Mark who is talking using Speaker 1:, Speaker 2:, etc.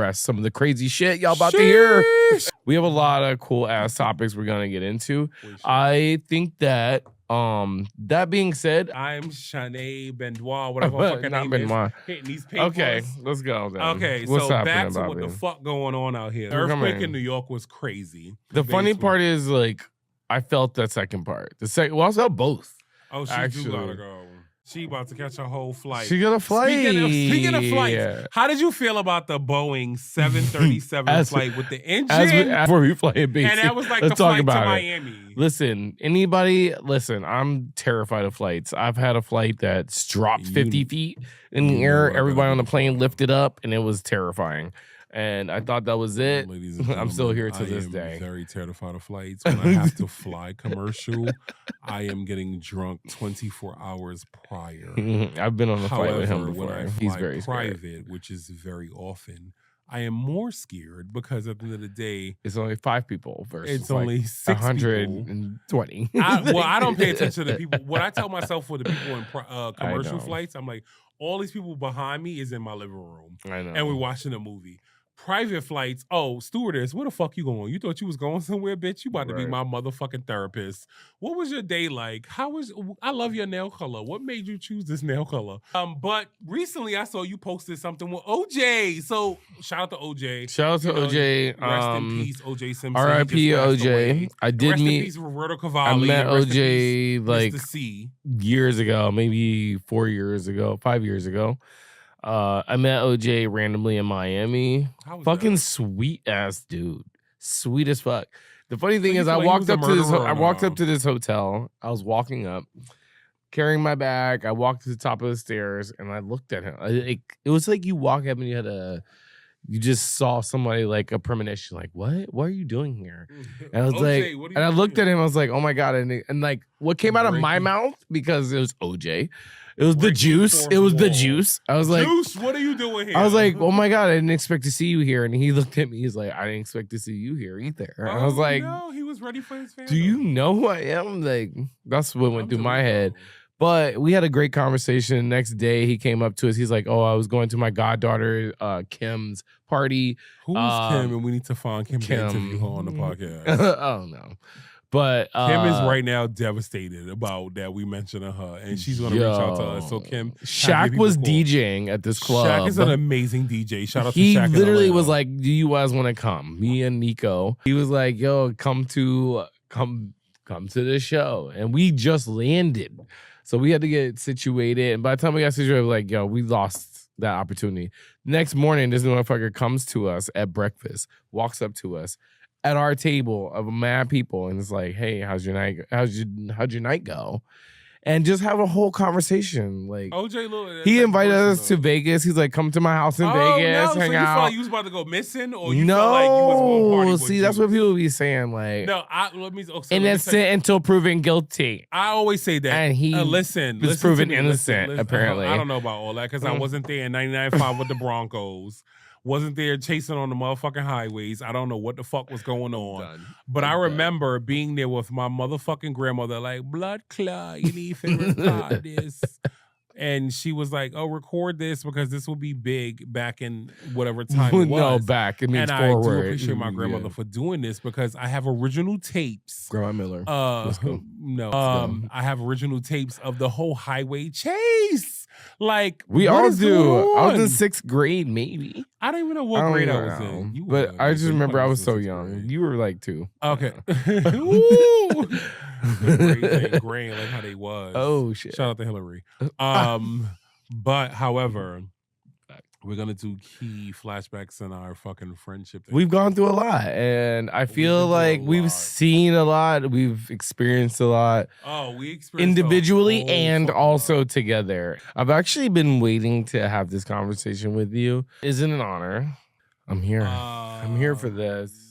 Speaker 1: Press some of the crazy shit y'all about to hear. We have a lot of cool ass topics we're gonna get into. I think that that being said,
Speaker 2: I'm Shanae Benoit, whatever fucking name
Speaker 1: Benoit.
Speaker 2: is. Hitting these papers.
Speaker 1: Okay, let's go then.
Speaker 2: Okay,
Speaker 1: What's
Speaker 2: so
Speaker 1: happening,
Speaker 2: back to what
Speaker 1: Bobby?
Speaker 2: the fuck going on out here. The earthquake in New York was crazy.
Speaker 1: The funny part is, like, I felt that second part. The second, well, I felt both.
Speaker 2: Oh, she do gotta go. She about to catch a whole flight.
Speaker 1: She got a flight.
Speaker 2: Speaking of flights, how did you feel about the Boeing 737 flight with the engine?
Speaker 1: Before we fly it,
Speaker 2: and that was like the flight to Miami.
Speaker 1: Listen, I'm terrified of flights. I've had a flight that's dropped 50 feet in the air. Everybody on the plane lifted up, and it was terrifying. And I thought that was it. I'm still here to this day.
Speaker 2: I'm very terrified of flights. When I have to fly commercial, I am getting drunk 24 hours prior.
Speaker 1: I've been on a flight with him before.
Speaker 2: When I fly
Speaker 1: He's very
Speaker 2: private,
Speaker 1: scared.
Speaker 2: which is very often, I am more scared because at the end of the day,
Speaker 1: it's only 5 people versus
Speaker 2: it's only 6
Speaker 1: 120.
Speaker 2: I don't pay attention to the people. What I tell myself for the people in commercial flights, I'm like, all these people behind me is in my living room.
Speaker 1: I know.
Speaker 2: And we're watching a movie. Private flights, stewardess, where the fuck you going? You thought you was going somewhere, bitch? You about to be my motherfucking therapist. What was your day like? I love your nail color. What made you choose this nail color? But recently I saw you posted something with OJ. So shout out to OJ.
Speaker 1: Shout out to OJ.
Speaker 2: Rest in peace, OJ Simpson.
Speaker 1: R.I.P. OJ. I did
Speaker 2: rest
Speaker 1: meet.
Speaker 2: In peace, Roberto Cavalli.
Speaker 1: I met OJ like
Speaker 2: C.
Speaker 1: years ago, maybe 4 years ago, 5 years ago. I met OJ randomly in Miami. Fucking sweet ass dude. Sweet as fuck. The funny thing is I walked up to this hotel. I was walking up, carrying my bag. I walked to the top of the stairs and I looked at him. It was like you walk up and you just saw somebody like a premonition, like, what are you doing here? And I was
Speaker 2: OJ,
Speaker 1: like, and I looked at him, I was like, oh my God. And like what came out of my mouth, because it was OJ. It was the juice. It was the juice. I was like,
Speaker 2: Juice, what are you doing here?
Speaker 1: I was like, oh my God, I didn't expect to see you here. And he looked at me. He's like, I didn't expect to see you here either. And I was like,
Speaker 2: no, he was ready for his family.
Speaker 1: do you know who I am? Like, that's what went through my head. But we had a great conversation. Next day, he came up to us. He's like, oh, I was going to my goddaughter Kim's party.
Speaker 2: Who's Kim? And we need to find Kim to interview her on the podcast.
Speaker 1: Oh, no. But
Speaker 2: Kim is right now devastated about that we mentioned her, and she's going to reach out to us. So Kim,
Speaker 1: Shaq was DJing at this club.
Speaker 2: Shaq is an amazing DJ. Shout out to Shaq.
Speaker 1: He literally was like, "Do you guys want to come?" Me and Nico. He was like, "Yo, come to the show," and we just landed, so we had to get situated. And by the time we got situated, like, "Yo, we lost that opportunity." Next morning, this motherfucker comes to us at breakfast, walks up to us at our table of mad people, and it's like, hey, how'd your night go? And just have a whole conversation. Like
Speaker 2: OJ,
Speaker 1: he invited us to Vegas. He's like, come to my house in Vegas, hang
Speaker 2: so you
Speaker 1: out.
Speaker 2: felt like you was about to go missing, or you felt like you was going party with
Speaker 1: see, that's what people be saying. Like,
Speaker 2: no,
Speaker 1: innocent until proven guilty.
Speaker 2: I always say that.
Speaker 1: And he
Speaker 2: was
Speaker 1: proven innocent, apparently.
Speaker 2: I don't know about all that because I wasn't there in 99.5 with the Broncos. Wasn't there chasing on the motherfucking highways. I don't know what the fuck was going on. But I remember being there with my motherfucking grandmother, like, blood clot, you need to record this. And she was like, oh, record this because this will be big back in whatever time it was.
Speaker 1: No, back. It means
Speaker 2: and
Speaker 1: forward.
Speaker 2: I do appreciate my grandmother for doing this because I have original tapes.
Speaker 1: Grandma Miller.
Speaker 2: Let's go. No. I have original tapes of the whole highway chase. Like,
Speaker 1: we all do. I was in 6th grade, maybe.
Speaker 2: I don't even know what grade I was in.
Speaker 1: But I just remember I was so young. You were like 2.
Speaker 2: Okay. Grade, like how they was.
Speaker 1: Oh, shit.
Speaker 2: Shout out to Hillary. But however, we're gonna do key flashbacks in our fucking friendship.
Speaker 1: We've gone through a lot, and I feel like we've seen a lot. We've experienced a lot.
Speaker 2: Oh, we experienced
Speaker 1: individually and also together. I've actually been waiting to have this conversation with you. It's an honor. I'm here. I'm here for this.